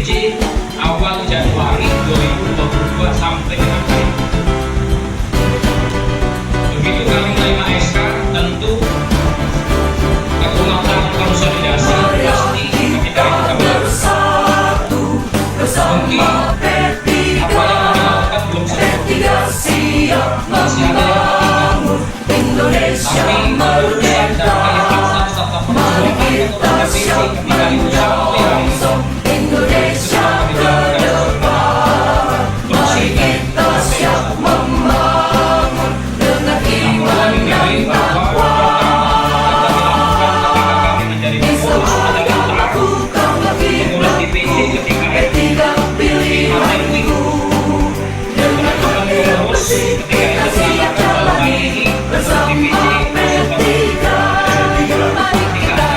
DPC awal Januari 2022 sampai dengan hari ini. Begitu kami menerima SK, tentu ketumatan konsolidasi pasti kita bersatu bersama P3. Apa yang kami lakukan belum selesai. Masih ada yang Indonesia merdeka. Mari kita siap menyongsong Indonesia ke depan. Mari kita siap membangun dengan iman dan takwa. Insya Allah lakukanlah kita P3 pilihanku. Dengan hati yang bersih kita siap jalani bersama P3. Mari kita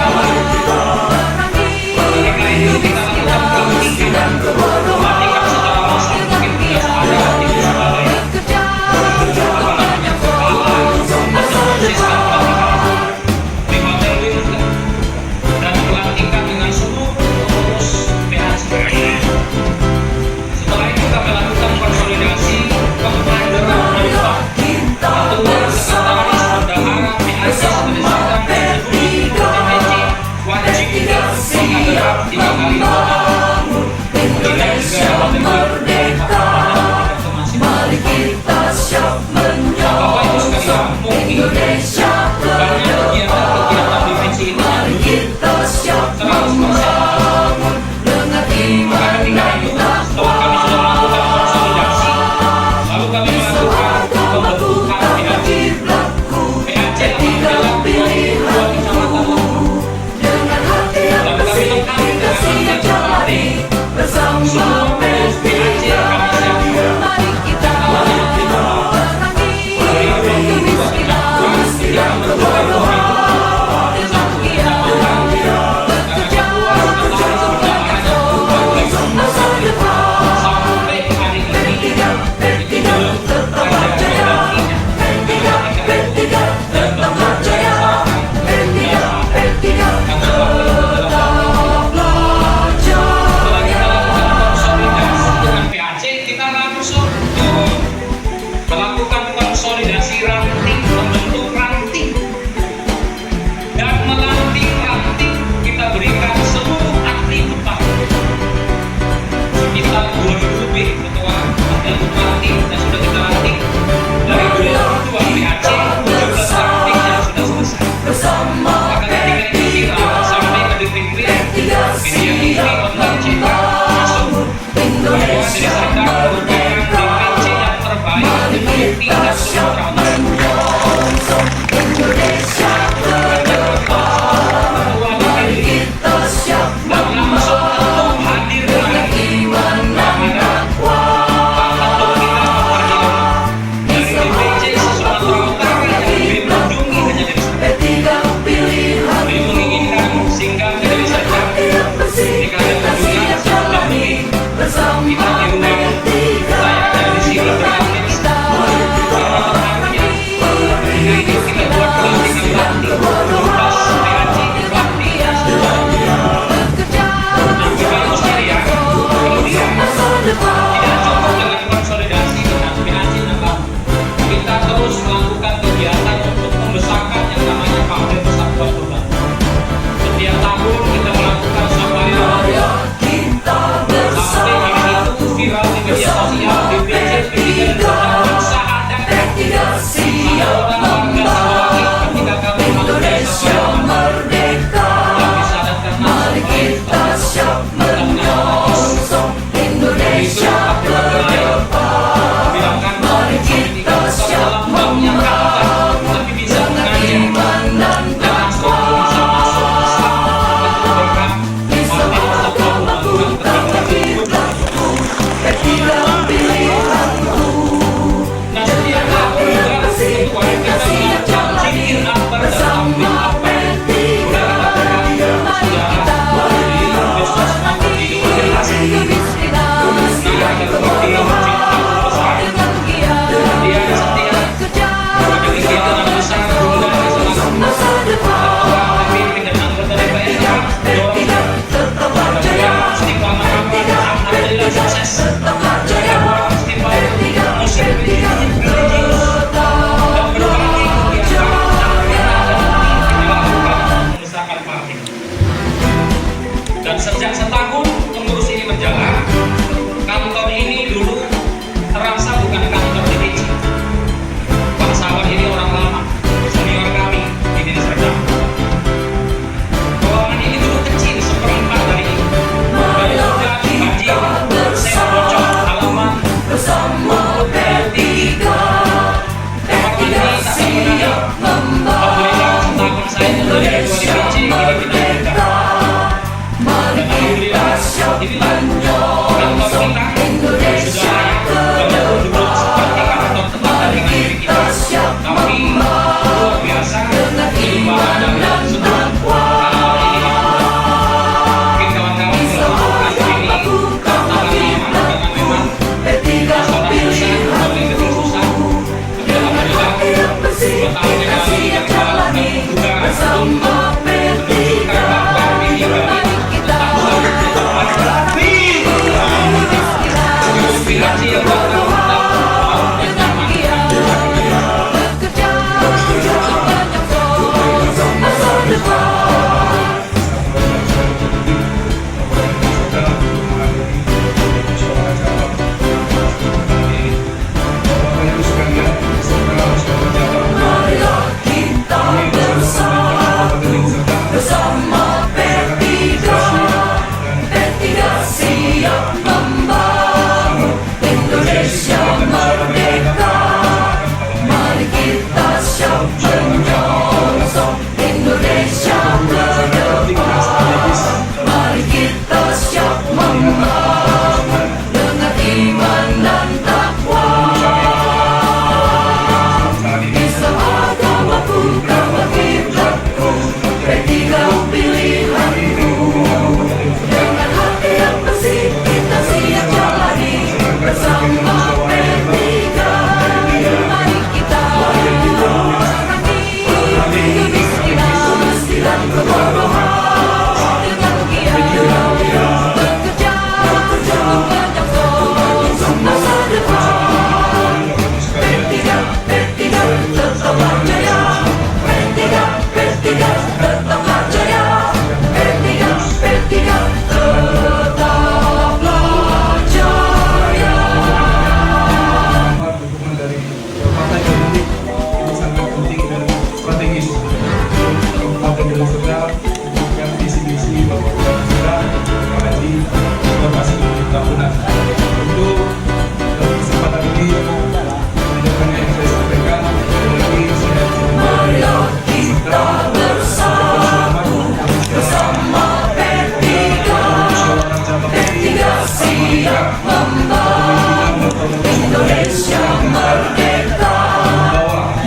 tiap membawa Indonesia merdeka.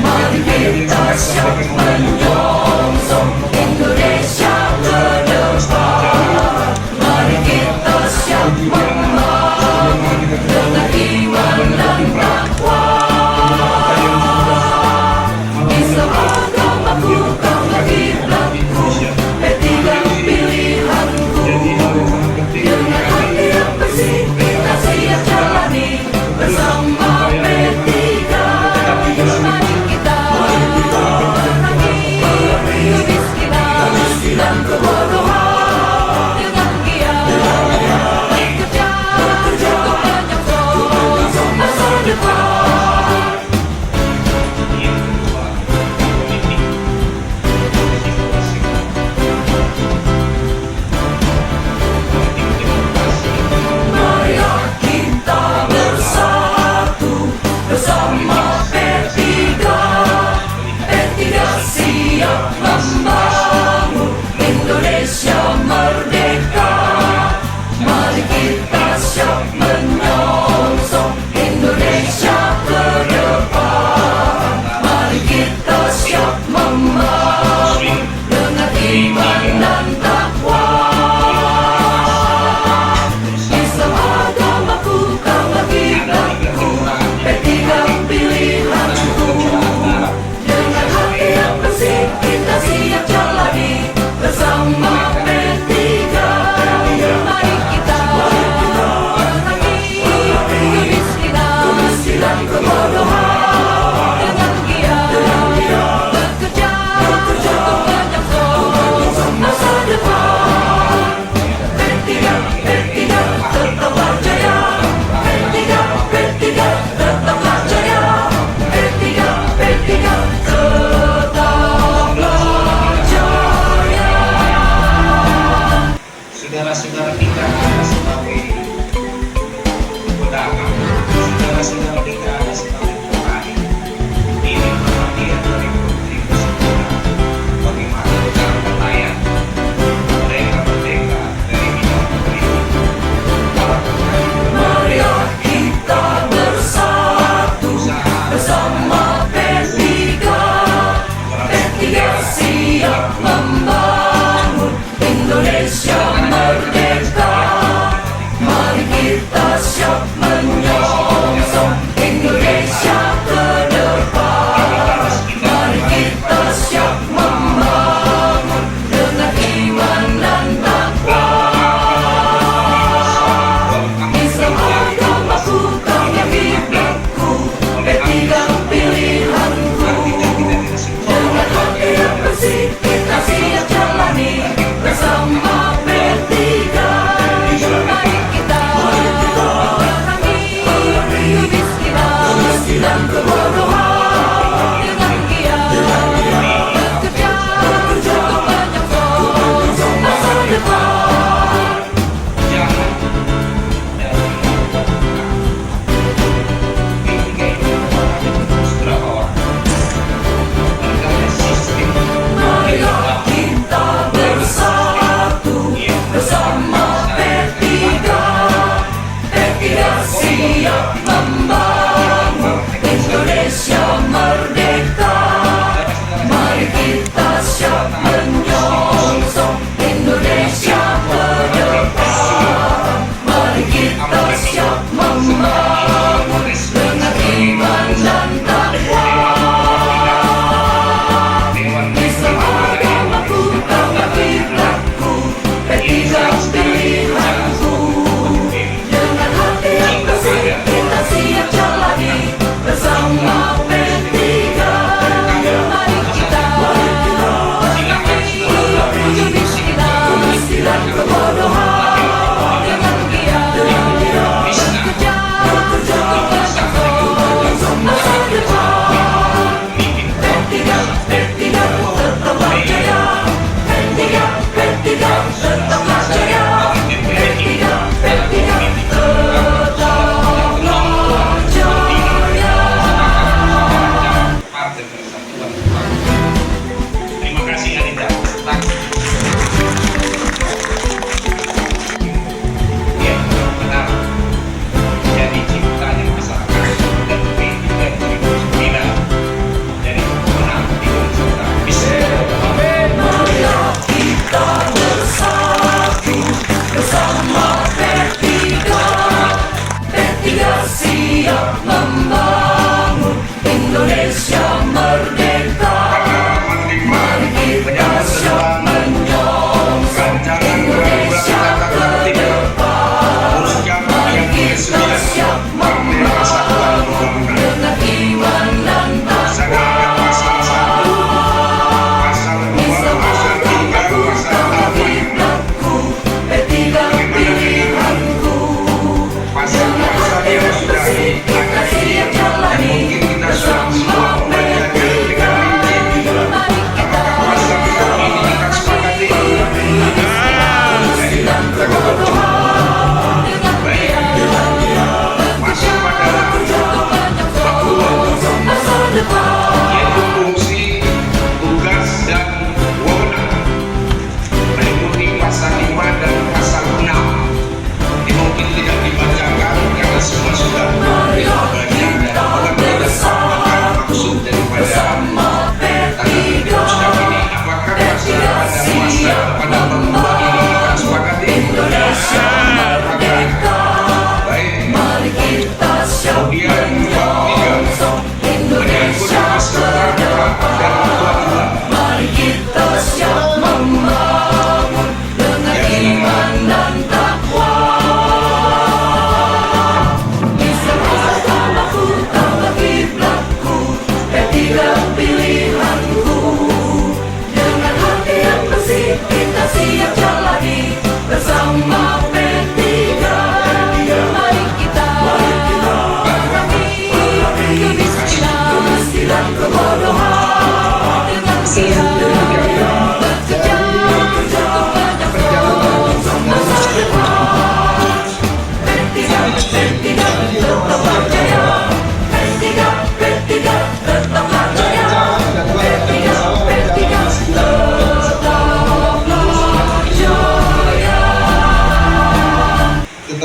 Mari kita siap menyongsong Indonesia ke depan. Mari kita siap membangun dengan iman dan takwa. Islam agamaku, kaulah kiblatku, P3 pilihanku. Dengan hati yang bersih kita siap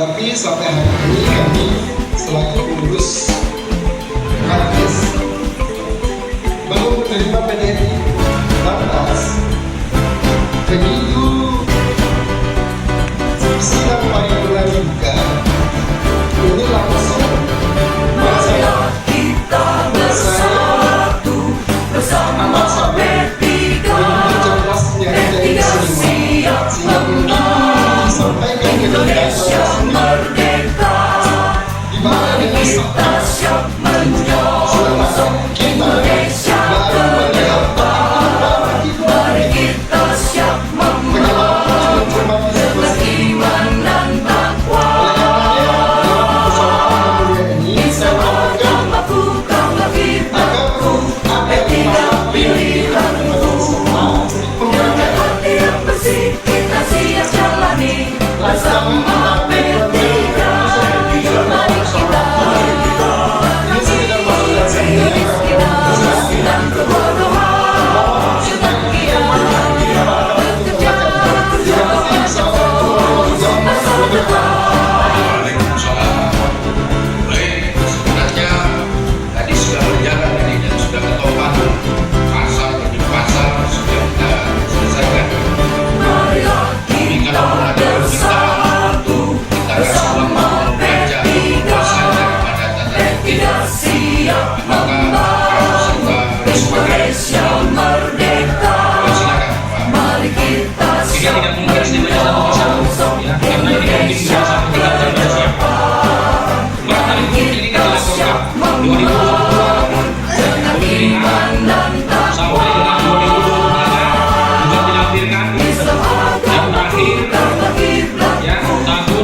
Tetapi sampai hari ini kami selaku pengurus Kadis belum menerima PDI. Lantas begitu sidang paripurna dibuka, ini langsung Marilah kita bersatu bersama P3. P3 siap membangun Indonesia merdeka. Mari kita siap menyongsong Indonesia berdepan. Mari kita siap membangun dengan iman dan takwa. Bersama P3, mari kita kemiskinan dan kebodohan, sebagian bekerja untuk masa depan. Waalaikumsalam. Baik, sebenarnya tadi sudah berjalan ini dan sudah ketopan pasal demi pasal sudah kita selesaikan. Marilah kita bersatu bersama P3. P3 siap membangun Indonesia merdeka. Mari kita siap menyongsong Indonesia berdepan. Mari kita siap membangun dengan iman dan takwa. Islam agama dan kiblat.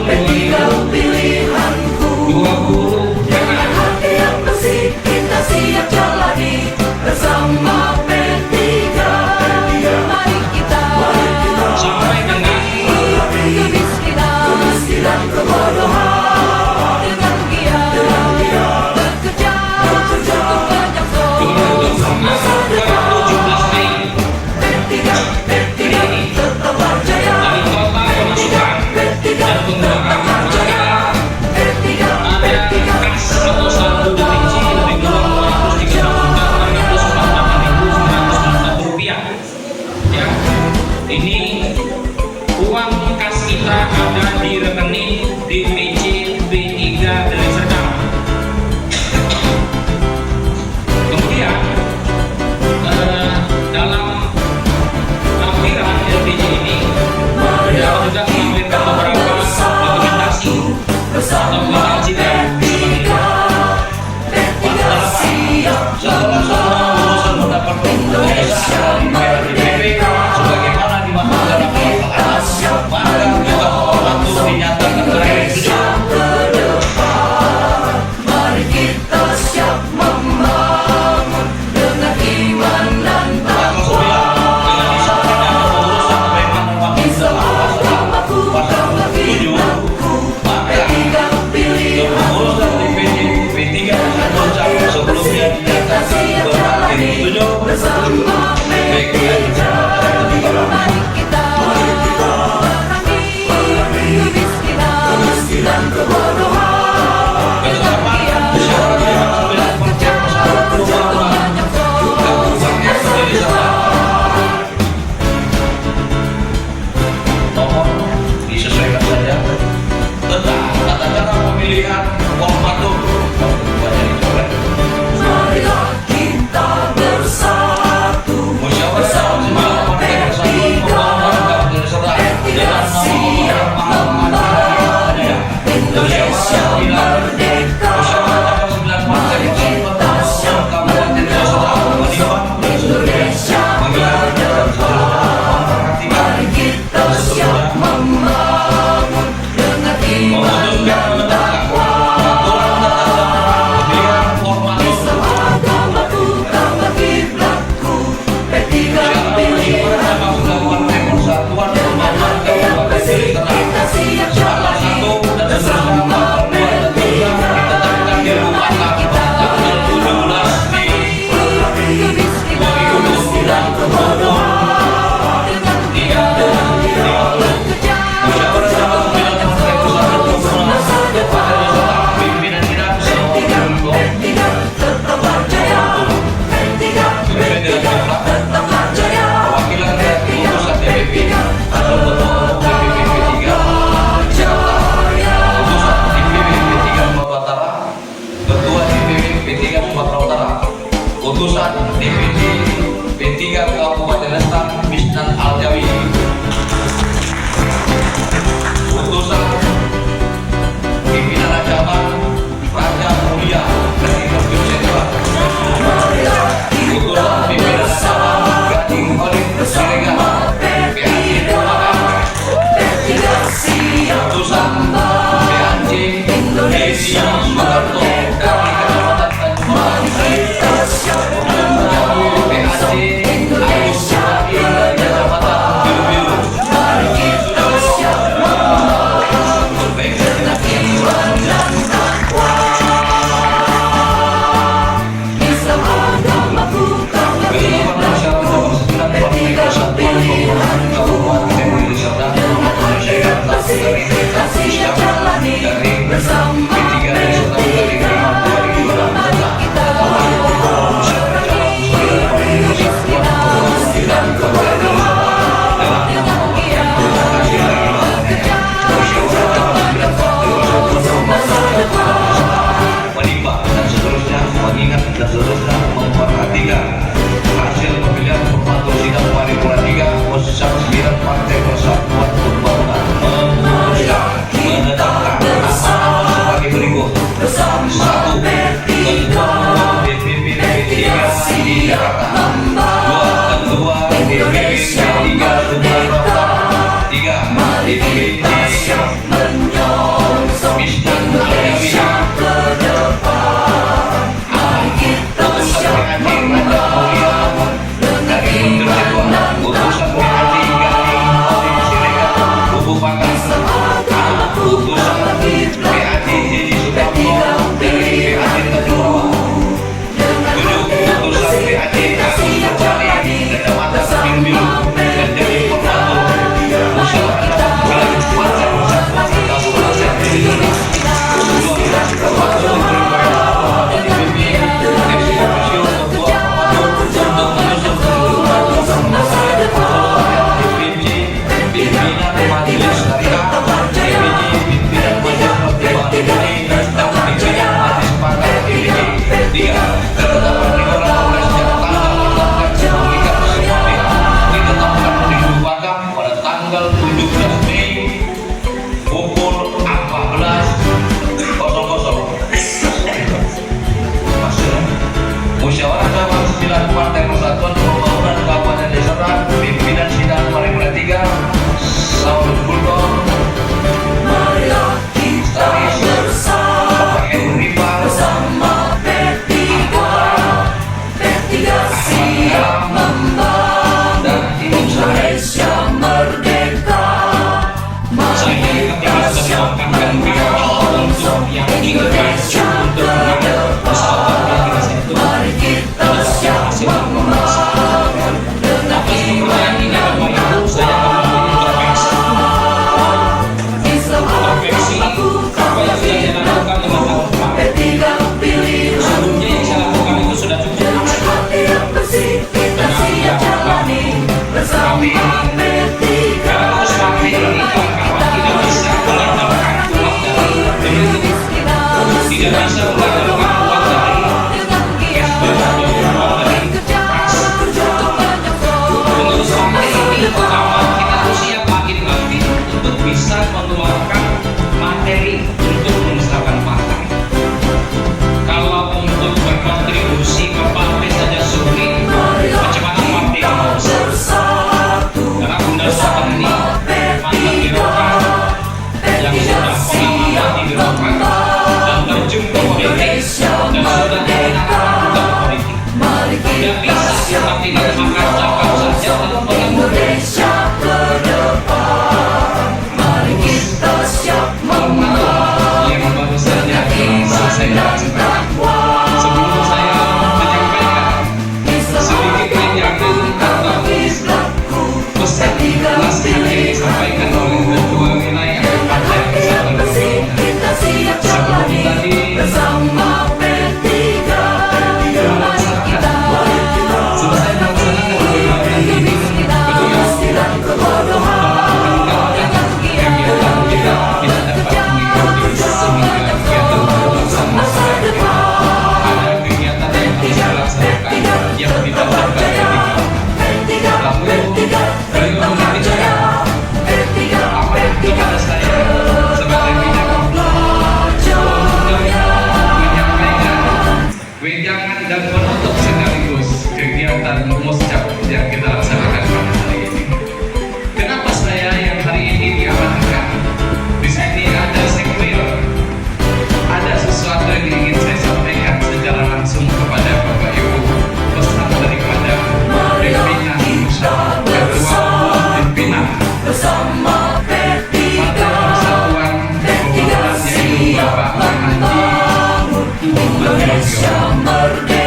P3 pilihanku. Dengan hati yang bersih kita siap jalani bersama P3. Mari kita kurangi kemiskinan kebodohan dengan giat bekerja untuk menyongsong masa depan. P3 tetap berjaya. P3 tetap berjaya. Ini uang kas kita ada di rekening DPC P3 Deli Serdang. Kemudian dalam lampiran DPC ini kita juga menampilkan beberapa dokumentasi atau cita Indonesia merdeka. sebagaimana di masa Indonesia ke depan. Mari kita siap membangun dengan iman dan takwa. Islam agamaku dan kiblatku. P3 pilihanku. Kita siap jalani bersama P3. Mari kita kurangi kemiskinan dan kebodohan dengan giat bekerja untuk menyongsong masa depan. Mohon disesuaikan saja tentang tata cara pemilihan formatur banyak dicoret. Marilah kita bersatu bersama P3. P3 siap membangun Indonesia merdeka. Mari kita siap menyongsong Indonesia berdepan. Mari kita siap membangun dengan iman dan takwa. tidak bisa mengandalkan uang dari cash atau uang dari kas. Menurut kami ini pertama kita harus siap makin untuk bisa mengeluarkan materi untuk memusnahkan partai. Kalau untuk berkontribusi ke partai saja sulit, bagaimana partai mau bersatu? Karena Bunda Soekarno ini mantan birokrat yang sudah pengalaman di birokrat dan terjun ke politik dan sudah mengenal ke politik. Tidak bisa kita tidak makan cakap saja dalam Indonesia ke depan, mari kita siap membangun yang baru saja selesai disampaikan. Sebelum saya menyampaikan sedikit wejangan atau pesan nasihat yang disampaikan oleh ketua wilayah Partai Persatuan Pembangunan. kita siap Sebelum jalani tadi bersama P3 mari kita selesai melaksanakan kegiatan ini, beliau dan kebodohan dengan kegiatan kita tidak dapat mengikuti sehingga kegiatan berlangsung. masa depan. Ada kegiatan yang harus dilaksanakan yang tidak terkait. Lalu beliau berbicara amanah kepada saya sebagai bidang menyampaikan wejangan dan menutup sekaligus kegiatan muscap yang kita laksanakan pada hari ini. Kenapa saya yang hari ini diamanahkan? Di sini ada sequel, ada sesuatu yang ingin saya sampaikan secara langsung kepada Bapak Ibu, pesan daripada pimpinan pusat, ketua umum pimpinan Bersama P3 Partai Persatuan Pembangunan, yaitu Bapak Haji Indonesia merdeka.